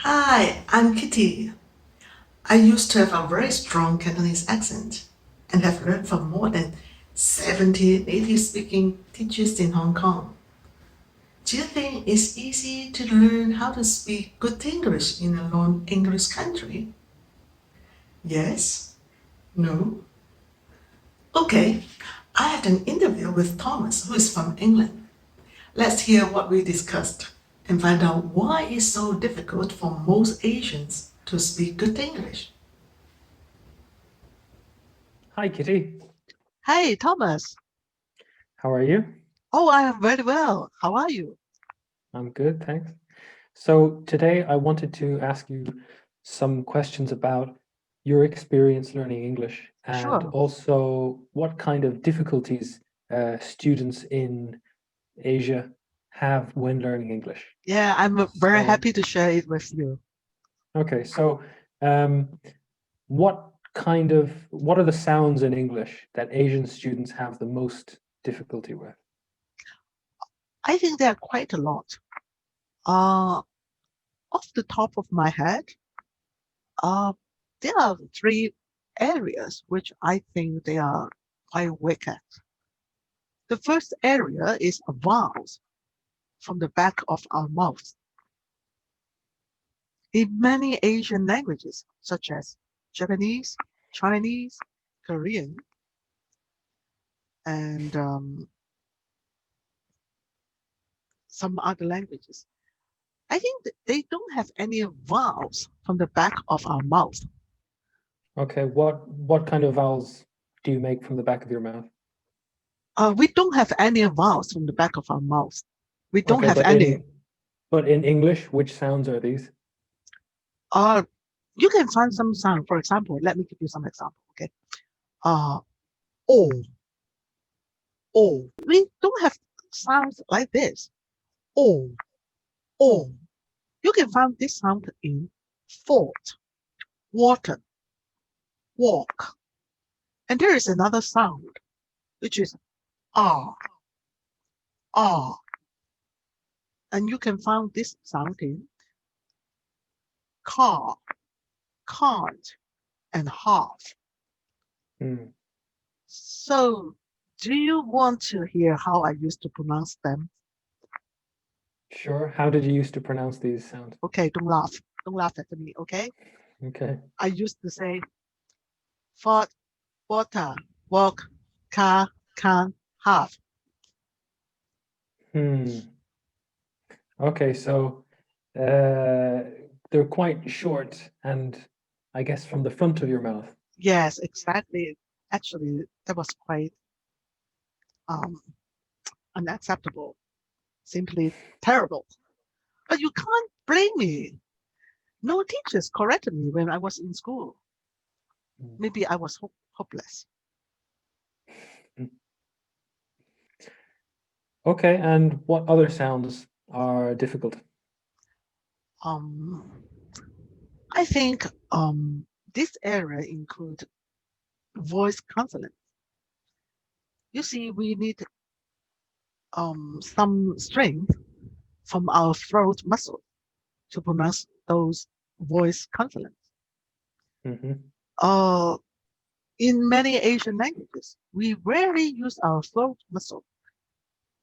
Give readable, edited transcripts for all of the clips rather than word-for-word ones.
Hi, I'm Kitty. I used to have a very strong Cantonese accent and have learned from more than 70 native speaking teachers in Hong Kong. Do you think it's easy to learn how to speak good English in a non English country? Yes? No? Okay, I had an interview with Thomas, who is from England. Let's hear what we discussed and find out why it's so difficult for most Asians to speak good English. Hi, Kitty. Hey, Thomas. How are you? Oh, I am very well. How are you? I'm good, thanks. So today I wanted to ask you some questions about your experience learning English and Sure. also what kind of difficulties students in Asia have when learning English. Yeah, I'm very So, happy to share it with you. okay, so um, what are the sounds in English that Asian students have the most difficulty with? I think there are quite a lot. Uh, Off the top of my head, uh, there are three areas which I think they are quite weak at. The first area is vowels from the back of our mouth. In many Asian languages, such as Japanese, Chinese, Korean, and some other languages, I think that they don't have any vowels from the back of our mouth. Okay, what kind of vowels do you make from the back of your mouth? We don't have any vowels from the back of our mouth. We don't Okay, have but any. in English, which sounds are these? Uh, you can find some sound. For example, let me give you some example. Okay. Uh, oh, oh. We don't have sounds like this. Oh, oh. You can find this sound in fort, water, walk. And there is another sound, which is ah, ah. And you can find this sound in car, can't, and half. Hmm. So, do you want to hear how I used to pronounce them? Sure. How did you used to pronounce these sounds? Okay, don't laugh. Don't laugh at me, okay? Okay. I used to say fought, water, walk, car, can, half. Hmm. Okay, so uh, they're quite short and I guess from the front of your mouth. Yes, exactly. Actually, that was quite um, unacceptable, simply terrible. But you can't blame me. No teachers corrected me when I was in school. Hmm. Maybe I was hopeless. Okay, and what other sounds are difficult? Um, I think this area include voice consonants. You see, we need some strength from our throat muscle to pronounce those voice consonants. Hmm. Uh, in many Asian languages, we rarely use our throat muscle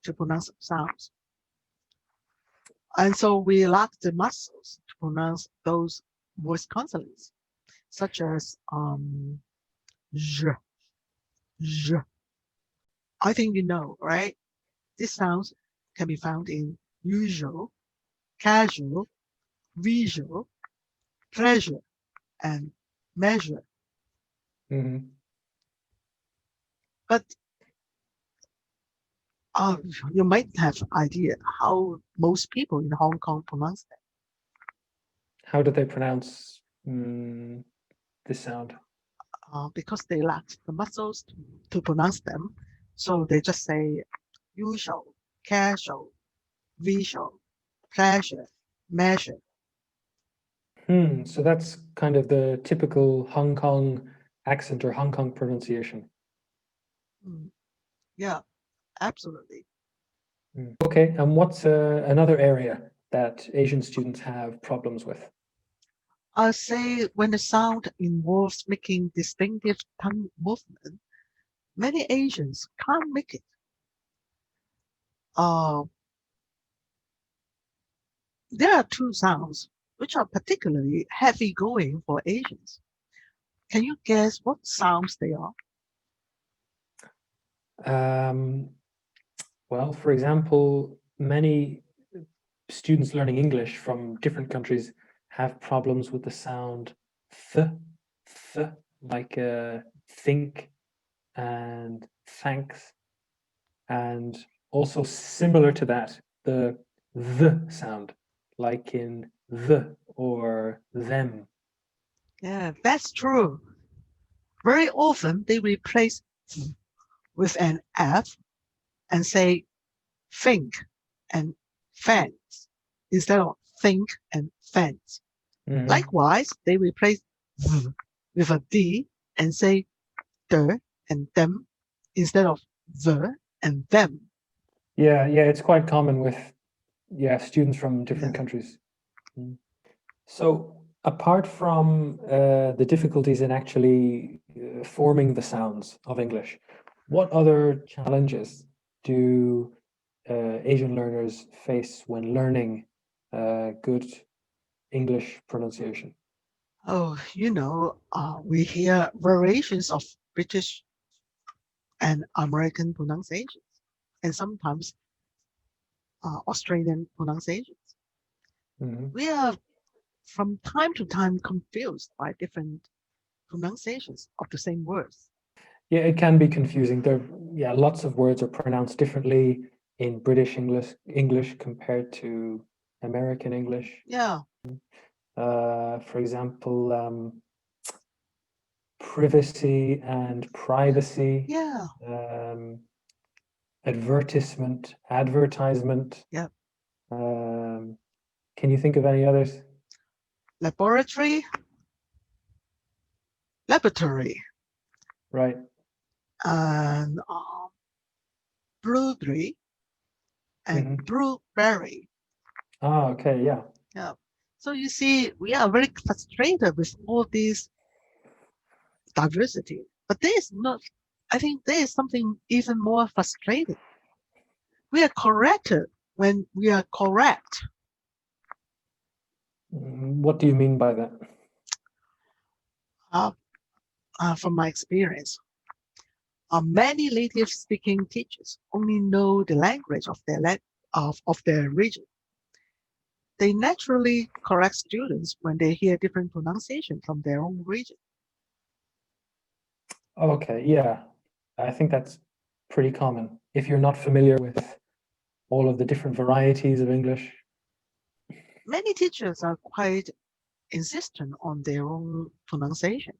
to pronounce sounds. And so we lack the muscles to pronounce those voice consonants, such as zh, zh. I think you know, right? These sounds can be found in usual, casual, visual, pleasure, and measure. Hmm. But uh, you might have idea how most people in Hong Kong pronounce them How do they pronounce this sound? because they lack the muscles to pronounce them. So they just say usual, casual, visual, pleasure, measure. Hmm. So that's kind of the typical Hong Kong accent or Hong Kong pronunciation. Mm, yeah, absolutely. Okay, and what's another area that Asian students have problems with? I'll say when the sound involves making distinctive tongue movement, many Asians can't make it. Uh, there are two sounds which are particularly heavy going for Asians. Can you guess what sounds they are? Well, for example, many students learning English from different countries have problems with the sound th, like think and thanks, and also similar to that, the sound, like in the or them. Yeah, that's true. Very often they replace with an F and say think and fence instead of think and fence. Mhm. Likewise, they replace with a D and say the and them instead of the and them. Yeah, it's quite common with students from different Yeah. countries. Mm. So apart from the difficulties in actually forming the sounds of English, what other challenges do Asian learners face when learning good English pronunciation? Oh, we hear variations of British and American pronunciations, and sometimes Australian pronunciations. Mhm. We are from time to time confused by different pronunciations of the same words. Yeah, it can be confusing. Lots of words are pronounced differently in British English compared to American English. Yeah, For example, privacy and privacy, yeah, um, advertisement, advertisement. yeah. Um, can you think of any others? Laboratory, laboratory, Right. and blueberry and Hmm. blueberry. Ah, okay, yeah. Yeah. So you see, we are very frustrated with all this diversity. But there is not, I think there is something even more frustrating. We are corrected when we are correct. What do you mean by that? Uh, from my experience, many native speaking teachers only know the language of of their region. They naturally correct students when they hear different pronunciation from their own region. Oh, okay, yeah. I think that's pretty common. If you're not familiar with all of the different varieties of English. Many teachers are quite insistent on their own pronunciation.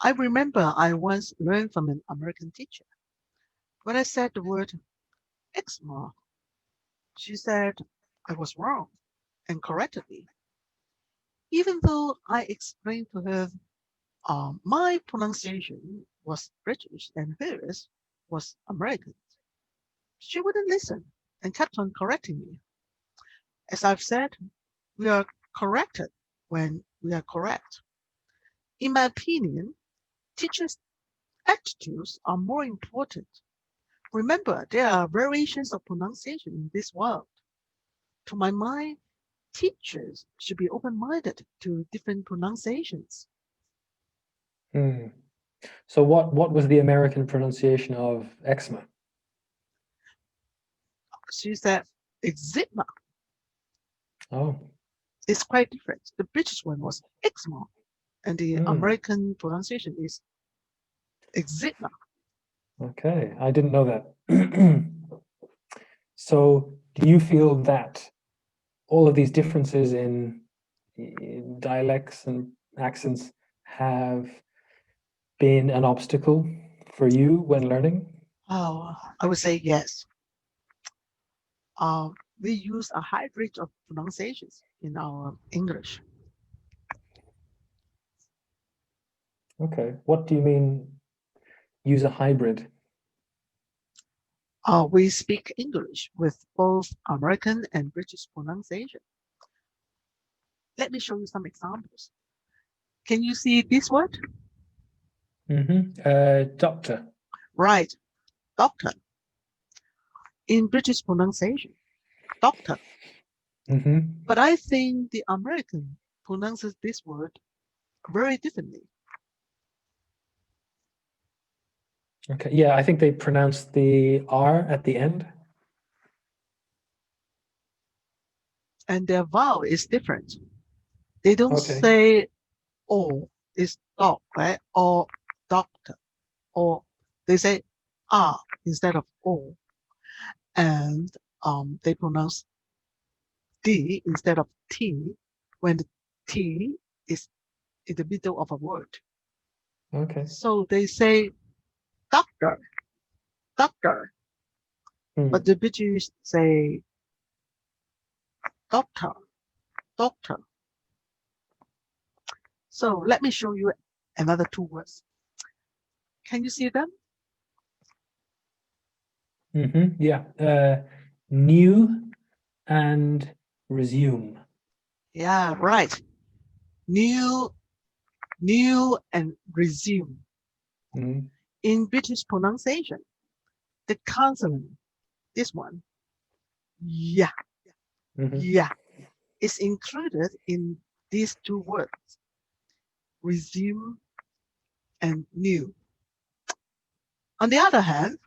I remember I once learned from an American teacher. When I said the word eczema, she said I was wrong and corrected me. Even though I explained to her my pronunciation was British and hers was American, she wouldn't listen and kept on correcting me. As I've said, we are corrected when we are correct. In my opinion, teachers' attitudes are more important. Remember, there are variations of pronunciation in this world. To my mind, teachers should be open-minded to different pronunciations. Hmm. So what was the American pronunciation of eczema? She said eczema Oh, is quite different. The British one was eczema, and the hmm. American pronunciation is eczema. Okay. I didn't know that. So do you feel that all of these differences in dialects and accents have been an obstacle for you when learning? Oh, I would say yes. We use a hybrid of pronunciations in our English. Okay. What do you mean use a hybrid? We speak English with both American and British pronunciation. Let me show you some examples. Can you see this word? Doctor. Right, doctor. In British pronunciation, doctor. But I think the American pronounces this word very differently. Okay, yeah, I think they pronounce the R at the end. And their vowel is different. They don't Okay. say O is dog, right? Or doctor. Or they say R instead of O. And they pronounce D instead of T when the T is in the middle of a word. Okay. So they say doctor, doctor. But the British say doctor, doctor. So let me show you another two words. Can you see them? Yeah. New and resume. Yeah, right. New, new, and resume. In British pronunciation, the consonant, this one, yeah, yeah, is included in these two words, resume and new. On the other hand,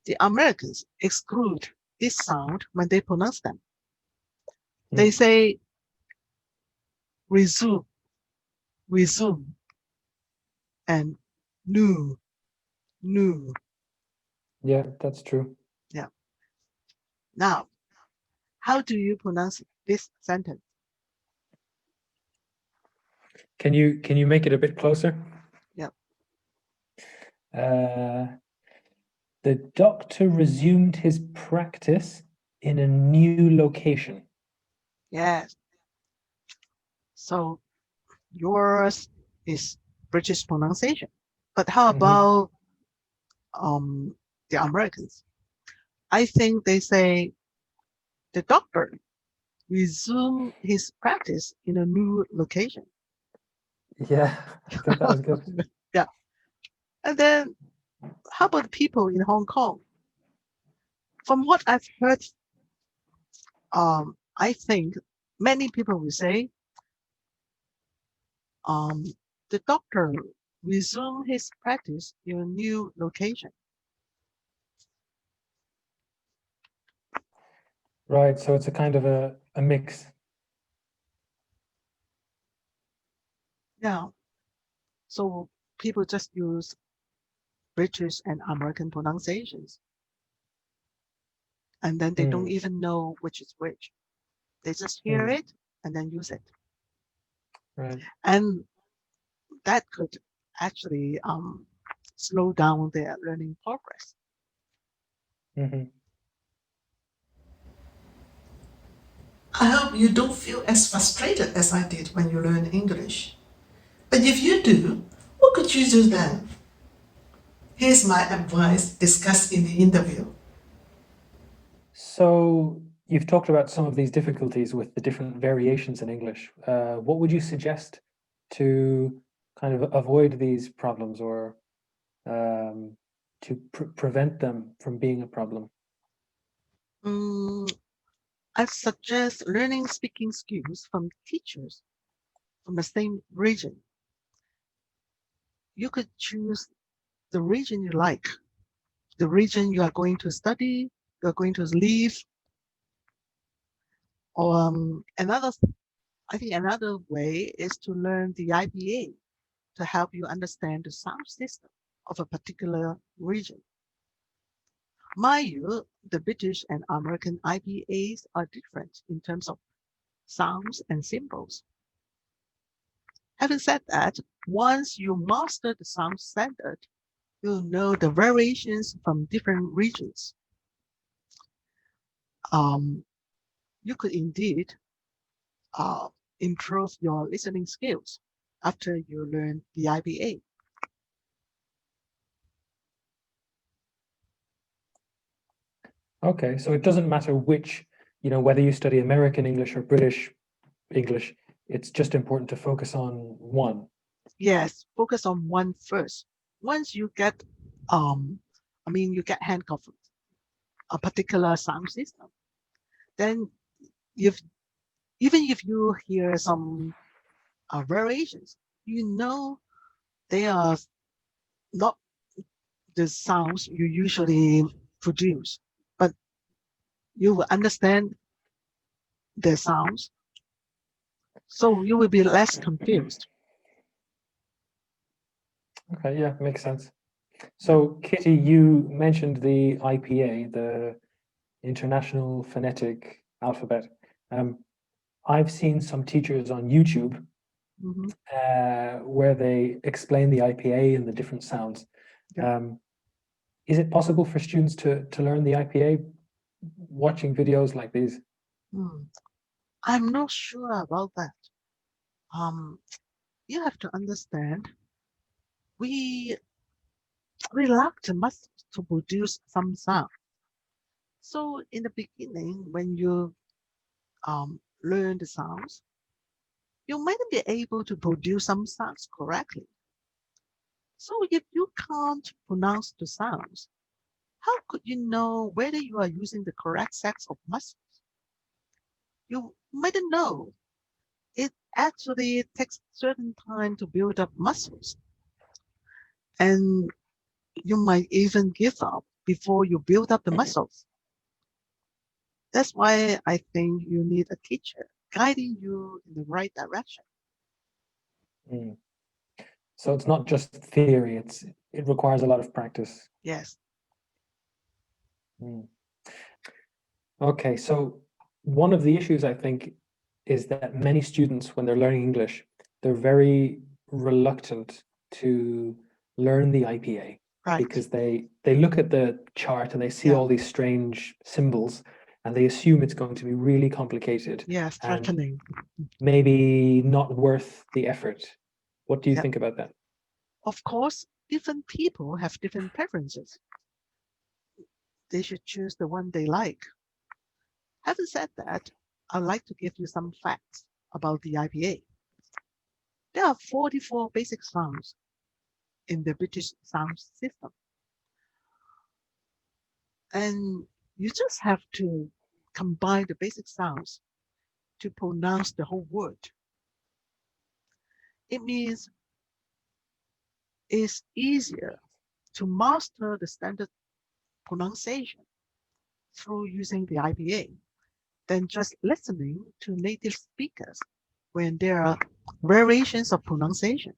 the Americans exclude this sound when they pronounce them. They say resume, resume, and new, new. Yeah, that's true. Yeah. Now, how do you pronounce this sentence? Can you make it a bit closer? Yeah. The doctor resumed his practice in a new location. Yes. So yours is British pronunciation. But how about the Americans? I think they say the doctor resumed his practice in a new location. Yeah, I thought that was good. Yeah. And then how about people in Hong Kong? From what I've heard, I think many people will say the doctor resumed his practice in a new location. Right, so it's a kind of a mix. Yeah. So people just use British and American pronunciations. And then they don't even know which is which. They just hear it and then use it. Right. And that could actually slow down their learning progress. I hope you don't feel as frustrated as I did when you learned English. But if you do, what could you do then? Here's my advice discussed in the interview. So you've talked about some of these difficulties with the different variations in English. What would you suggest to kind of avoid these problems or to prevent them from being a problem? I suggest learning speaking skills from teachers from the same region. You could choose the region you like, the region you are going to study, you are going to live. Or I think another way is to learn the IPA to help you understand the sound system of a particular region. Mind you, the British and American IPAs are different in terms of sounds and symbols. Having said that, once you master the sound standard, you'll know the variations from different regions. You could indeed improve your listening skills after you learn the IPA. Okay, so it doesn't matter which, whether you study American English or British English, it's just important to focus on one. Yes, focus on one first. Once you get, you get handcuff a particular sound system, then if even if you hear some variations, you know they are not the sounds you usually produce, but you will understand the sounds, so you will be less confused. Okay, yeah, makes sense. So, Kitty, you mentioned the IPA, the International Phonetic Alphabet. I've seen some teachers on YouTube Mhm. where they explain the IPA and the different sounds. Yeah. Is it possible for students to learn the IPA watching videos like these? Hmm. I'm not sure about that. Um, you have to understand, we relax the muscles to produce some sound. So in the beginning, when you learn the sounds, you might be able to produce some sounds correctly. So if you can't pronounce the sounds, how could you know whether you are using the correct sets of muscles? You mightn't know. It actually takes certain time to build up muscles, and you might even give up before you build up the muscles. That's why I think you need a teacher guiding you in the right direction. Mm. So it's not just theory, it requires a lot of practice. Yes. Mm. Okay, so one of the issues I think is that many students, when they're learning English, they're very reluctant to learn the IPA Right. because they look at the chart and they see Yeah. all these strange symbols and they assume it's going to be really complicated Yes, and threatening. maybe not worth the effort. What do you Yeah. think about that? Of course, different people have different preferences. They should choose the one they like. Having said that, I'd like to give you some facts about the IPA. There are 44 basic sounds in the British sound system, and you just have to combine the basic sounds to pronounce the whole word. It means it's easier to master the standard pronunciation through using the IPA than just listening to native speakers when there are variations of pronunciation.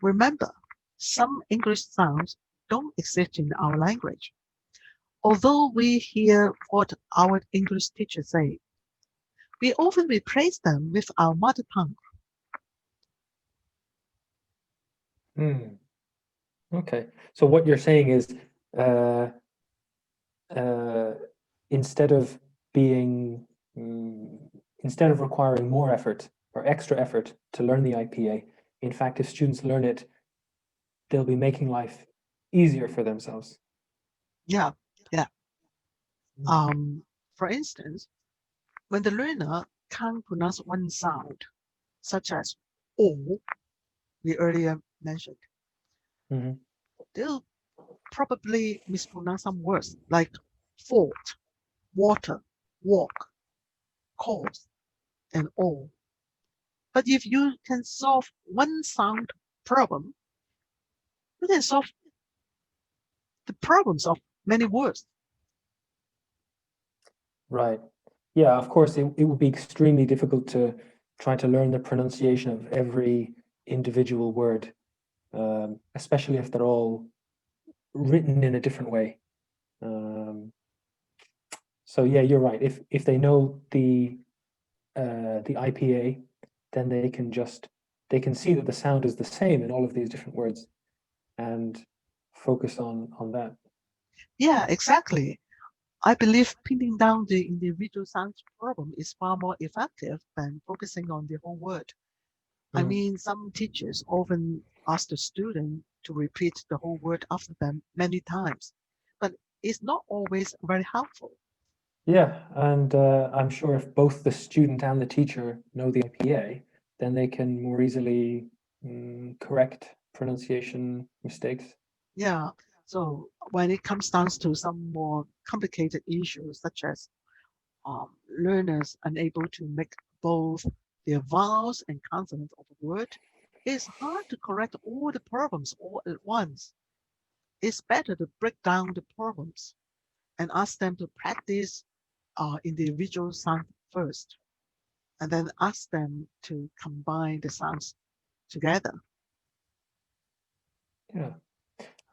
Remember, some English sounds don't exist in our language. Although we hear what our English teachers say, we often replace them with our mother tongue. Hmm. Okay, so what you're saying is uh, uh, instead of being mm, instead of requiring more effort or extra effort to learn the IPA, in fact, if students learn it, they'll be making life easier for themselves. Yeah, yeah. Mm. For instance, when the learner can't pronounce one sound, such as O, we earlier mentioned, Mhm. they'll probably mispronounce some words like fault, water, walk, cause, and all. But if you can solve one sound problem, you can solve the problems of many words. Right. Yeah, of course, it would be extremely difficult to try to learn the pronunciation of every individual word, especially if they're all written in a different way. Um, so yeah, you're right. If they know the IPA, then they can see that the sound is the same in all of these different words and focus on that. Yeah, exactly. I believe pinning down the individual sound problem is far more effective than focusing on the whole word. I Mm. mean, some teachers often ask the student to repeat the whole word after them many times, but it's not always very helpful. Yeah, and I'm sure if both the student and the teacher know the IPA, then they can more easily correct pronunciation mistakes. Yeah. So when it comes down to some more complicated issues, such as learners unable to make both the vowels and consonants of a word, it's hard to correct all the problems all at once. It's better to break down the problems and ask them to practice individual sound first, and then ask them to combine the sounds together. Yeah,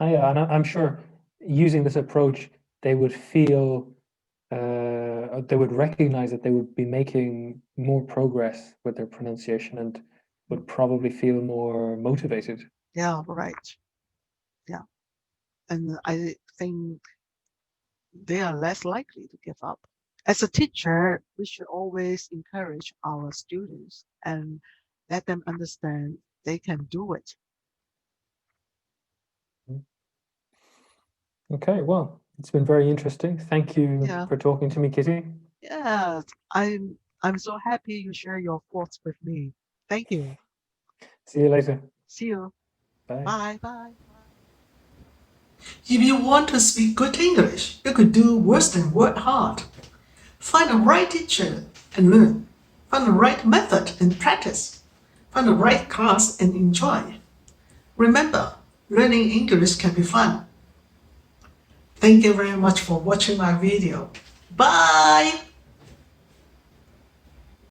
yeah, and I'm sure using this approach, they would feel, they would recognize that they would be making more progress with their pronunciation and would probably feel more motivated. Yeah, right. Yeah. And I think they are less likely to give up. As a teacher, we should always encourage our students and let them understand they can do it. Okay, well, it's been very interesting. Thank you Yeah. for talking to me, Kitty. Yeah. I'm so happy you share your thoughts with me. Thank you. See you later. See you. Bye. Bye. Bye. If you want to speak good English, you could do worse than work hard. Find the right teacher and learn. Find the right method and practice. Find the right class and enjoy. Remember, learning English can be fun. Thank you very much for watching my video. Bye!